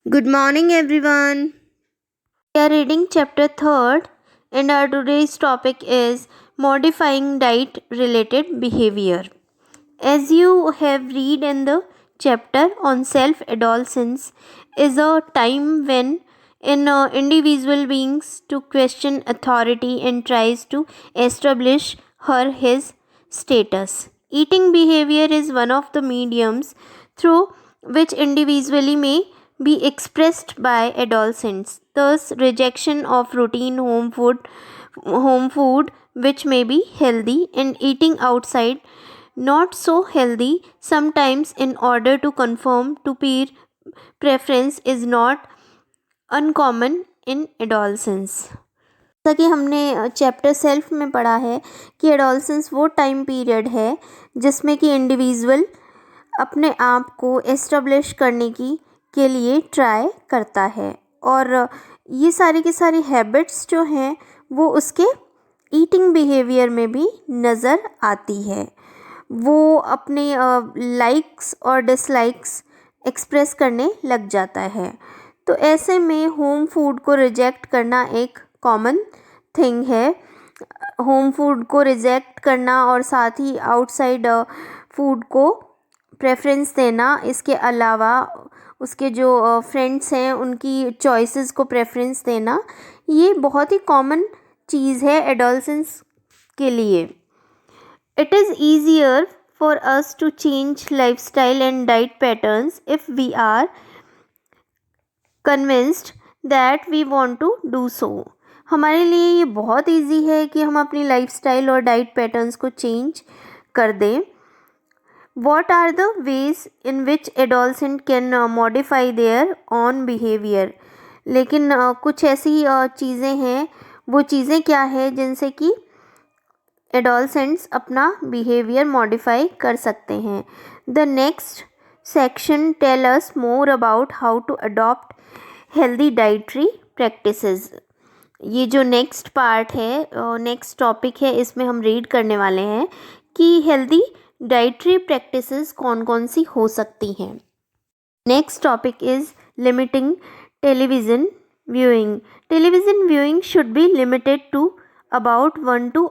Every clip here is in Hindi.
Good morning, everyone. We are reading chapter 3rd, and our today's topic is modifying diet related behavior. As you have read in the chapter on self adolescence, is a time when an individual beings to question authority and tries to establish her his status. Eating behavior is one of the mediums through which individually may be expressed by adolescents. Thus, rejection of routine home food which may be healthy and eating outside not so healthy sometimes in order to conform to peer preference is not uncommon in adolescence. जैसा कि हमने चैप्टर सेल्फ में पढ़ा है कि एडोलसेंस वो टाइम पीरियड है जिसमें कि इंडिविजुअल अपने आप को एस्टेब्लिश करने के लिए ट्राई करता है और ये सारी की सारी हैबिट्स जो हैं वो उसके ईटिंग बिहेवियर में भी नज़र आती है। वो अपने लाइक्स और डिसलाइक्स एक्सप्रेस करने लग जाता है। तो ऐसे में होम फूड को रिजेक्ट करना एक कॉमन थिंग है। होम फूड को रिजेक्ट करना और साथ ही आउटसाइड फूड को प्रेफरेंस देना, इसके अलावा उसके जो फ्रेंड्स हैं उनकी चॉइसेस को प्रेफरेंस देना, ये बहुत ही कॉमन चीज़ है एडोलसेंस के लिए। It is easier for us to change lifestyle and diet patterns if we are convinced that we want to do so. हमारे लिए ये बहुत ईजी है कि हम अपनी लाइफस्टाइल और डाइट पैटर्न्स को चेंज कर दें। What are the ways in which adolescent can modify their own behavior? लेकिन कुछ ऐसी चीज़ें हैं, वो चीज़ें क्या है जिनसे कि एडोलसेंट्स अपना बिहेवियर मॉडिफाई कर सकते हैं। The next section tell us more about how to adopt healthy dietary practices. ये जो नेक्स्ट पार्ट है, नेक्स्ट टॉपिक है, इसमें हम रीड करने वाले हैं कि हेल्दी डाइटरी प्रैक्टिसेस कौन कौन सी हो सकती हैं। Next topic is limiting television viewing. Television viewing should be limited to about 1 to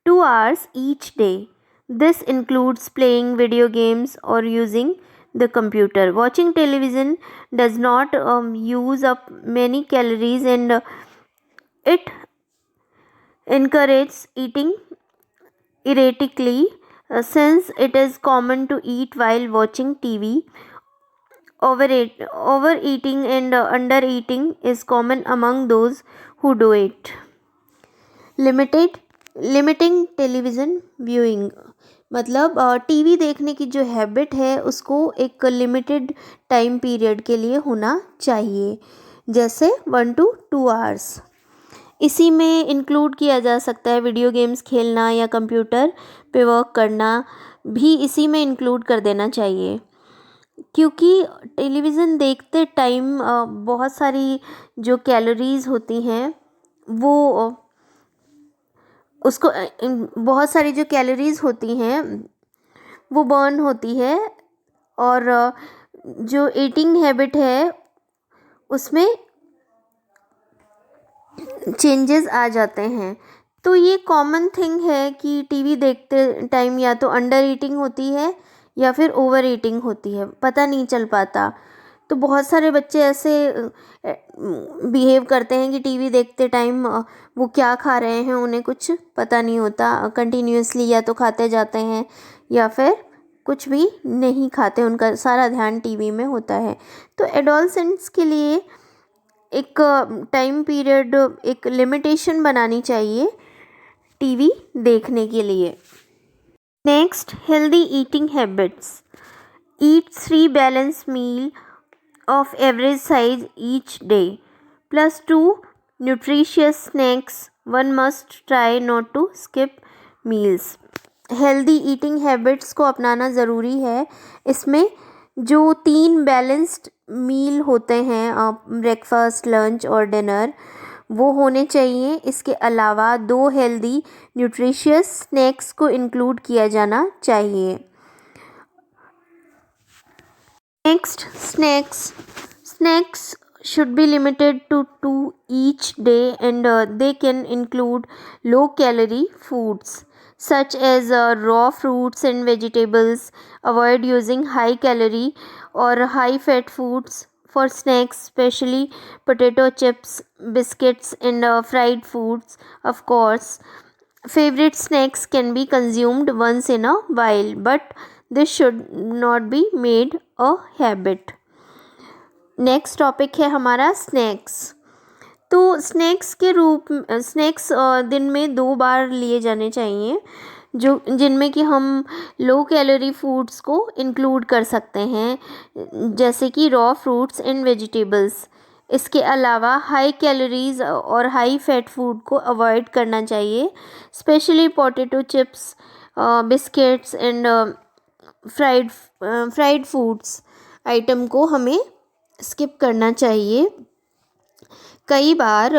2 hours each day. This includes playing video games or using the computer. Watching television does not use up many calories and it encourages eating erratically since it is common to eat while watching TV. Overeating and undereating is common among those who do it. Limiting television viewing मतलब टीवी देखने की जो हैबिट है उसको एक लिमिटेड टाइम पीरियड के लिए होना चाहिए, जैसे 1 to 2 hours। इसी में इंक्लूड किया जा सकता है वीडियो गेम्स खेलना या कंप्यूटर पे वर्क करना भी इसी में इंक्लूड कर देना चाहिए, क्योंकि टेलीविज़न देखते टाइम बहुत सारी जो कैलोरीज़ होती हैं वो उसको बहुत सारी जो कैलोरीज़ होती हैं वो बर्न होती है और जो ईटिंग हैबिट है उसमें चेंजेस आ जाते हैं। तो ये कॉमन थिंग है कि टीवी देखते टाइम या तो अंडर ईटिंग होती है या फिर ओवर ईटिंग होती है, पता नहीं चल पाता। तो बहुत सारे बच्चे ऐसे बिहेव करते हैं कि टीवी देखते टाइम वो क्या खा रहे हैं उन्हें कुछ पता नहीं होता, कंटिन्यूसली या तो खाते जाते हैं या फिर कुछ भी नहीं खाते, उनका सारा ध्यान टीवी में होता है। तो एडोलसेंट्स के लिए एक टाइम पीरियड, एक लिमिटेशन बनानी चाहिए टीवी देखने के लिए। Next, healthy eating habits. Eat 3 balance meal of average size each day plus 2 nutritious snacks. One must try not to skip meals. Healthy eating habits को अपनाना ज़रूरी है। इसमें जो 3 बैलेंस्ड मील होते हैं, ब्रेकफास्ट, लंच और डिनर, वो होने चाहिए। इसके अलावा 2 हेल्दी न्यूट्रिशियस स्नैक्स को इंक्लूड किया जाना चाहिए। Next, snacks. Snacks should be limited to two each day, and they can include low calorie foods such as raw fruits and vegetables. Avoid using high calorie or high fat foods for snacks, especially potato chips, biscuits, and fried foods. Of course, favorite snacks can be consumed once in a while, but this should not be made a habit. Next topic है हमारा स्नैक्स। तो स्नैक्स दिन में 2 बार लिए जाने चाहिए, जो जिनमें कि हम लो कैलोरी फूड्स को इंक्लूड कर सकते हैं, जैसे कि रॉ फ्रूट्स एंड वेजिटेबल्स। इसके अलावा हाई कैलोरीज और हाई फैट फूड को अवॉइड करना चाहिए, specially potato chips, biscuits and fried foods item को हमें स्किप करना चाहिए। कई बार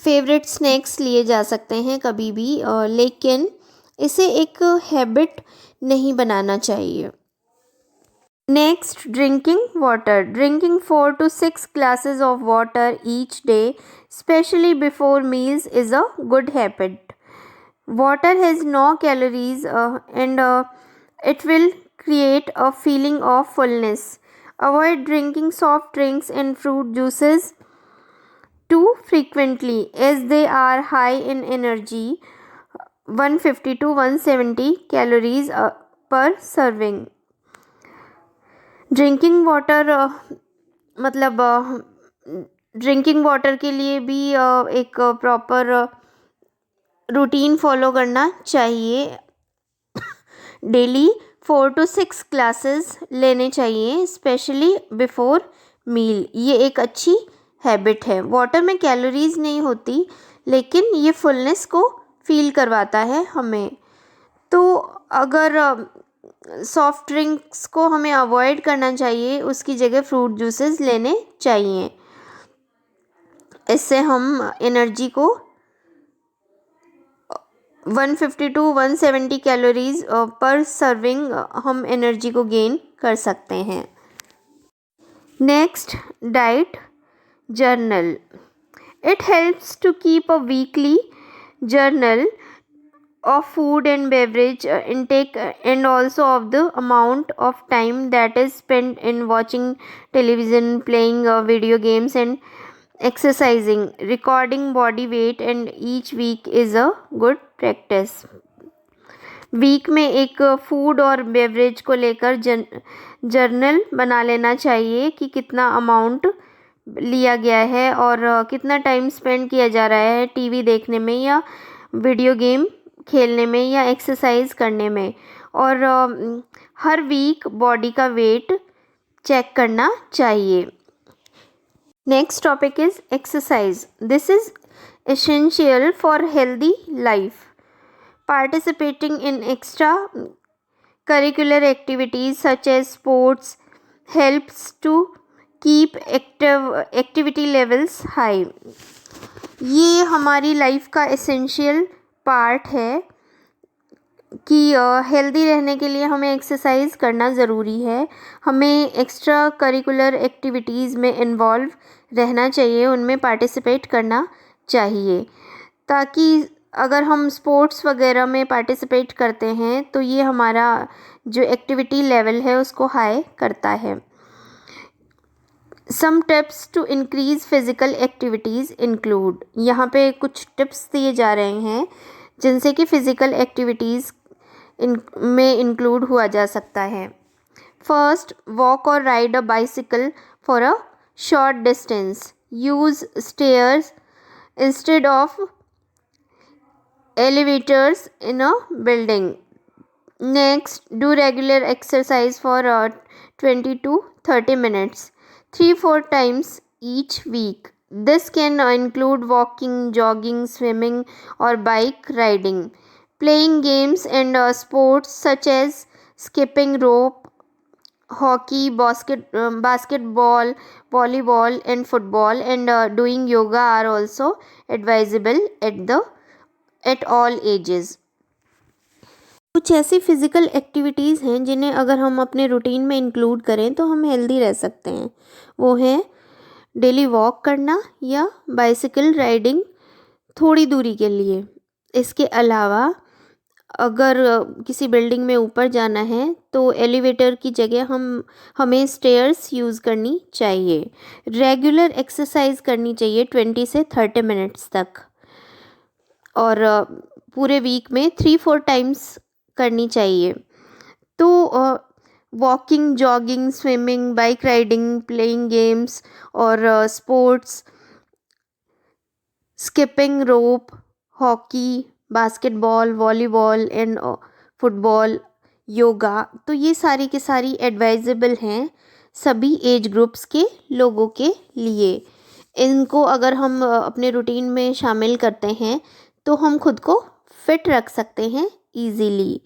फेवरेट स्नैक्स लिए जा सकते हैं कभी भी, लेकिन इसे एक हैबिट नहीं बनाना चाहिए। Next, drinking water. Drinking 4 to 6 glasses of water each day, especially before meals, is a good habit. Water has no calories and it will create a feeling of fullness. Avoid drinking soft drinks and fruit juices too frequently as they are high in energy, 150 to 170 calories per serving. Drinking water मतलब ड्रिंकिंग वाटर के लिए भी एक प्रॉपर रूटीन फॉलो करना चाहिए। डेली 4 to 6 ग्लासेस लेने चाहिए, स्पेशली बिफोर मील। ये एक अच्छी हैबिट है। वाटर में कैलोरीज नहीं होती, लेकिन ये फुलनेस को फील करवाता है हमें। तो अगर सॉफ्ट ड्रिंक्स को हमें अवॉइड करना चाहिए, उसकी जगह फ्रूट जूसेस लेने चाहिए। इससे हम एनर्जी को 150 to 170 कैलोरीज पर सर्विंग हम एनर्जी को गेन कर सकते हैं। Next, diet journal. It helps to keep a weekly journal of food and beverage intake and also of the amount of time that is spent in watching television, playing video games and exercising. Recording body weight and each week is a good practice. Week में एक फूड और बेवरेज को लेकर जर्नल बना लेना चाहिए कि कितना अमाउंट लिया गया है और कितना टाइम स्पेंड किया जा रहा है टीवी देखने में या वीडियो गेम खेलने में या एक्सरसाइज करने में। और हर वीक बॉडी का वेट चेक करना चाहिए। Next topic is exercise. This is essential for healthy life. Participating in extra curricular activities such as sports helps to keep activity levels high. ये हमारी लाइफ का एसेंशियल पार्ट है कि हेल्दी रहने के लिए हमें एक्सरसाइज करना ज़रूरी है। हमें एक्स्ट्रा करिकुलर एक्टिविटीज़ में इन्वॉल्व रहना चाहिए, उनमें पार्टिसिपेट करना चाहिए, ताकि अगर हम स्पोर्ट्स वगैरह में पार्टिसिपेट करते हैं तो ये हमारा जो एक्टिविटी लेवल है उसको हाई करता है। Some tips to increase physical activities include. यहाँ पे कुछ टिप्स दिए जा रहे हैं जिनसे कि फिजिकल एक्टिविटीज़ में इंक्लूड हुआ जा सकता है। फर्स्ट, वॉक और ride a bicycle for a short distance. Use stairs instead of elevators in a building. Next, do regular exercise for 20 to 30 minutes, 3-4 times each week. This can include walking, jogging, swimming, or bike riding. Playing games and sports such as skipping rope, hockey, basketball, volleyball, and football, and doing yoga are also advisable at all ages. कुछ ऐसी फिज़िकल एक्टिविटीज़ हैं जिन्हें अगर हम अपने रूटीन में इंक्लूड करें तो हम हेल्दी रह सकते हैं। वो है डेली वॉक करना या बाइसिकल राइडिंग थोड़ी दूरी के लिए। इसके अलावा अगर किसी बिल्डिंग में ऊपर जाना है तो एलिवेटर की जगह हमें स्टेयर्स यूज़ करनी चाहिए। रेगुलर एक्सरसाइज करनी चाहिए 20 से 30 मिनट्स तक, और पूरे वीक में 3-4 टाइम्स करनी चाहिए। तो walking, jogging, swimming, bike riding, playing games और sports, skipping rope, hockey, basketball, volleyball and football, yoga, तो ये सारी की सारी एडवाइजेबल हैं सभी एज ग्रुप्स के लोगों के लिए। इनको अगर हम अपने रूटीन में शामिल करते हैं तो हम खुद को फिट रख सकते हैं इजीली।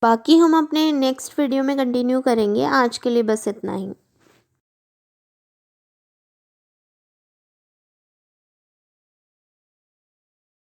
बाकी हम अपने नेक्स्ट वीडियो में कंटिन्यू करेंगे। आज के लिए बस इतना ही।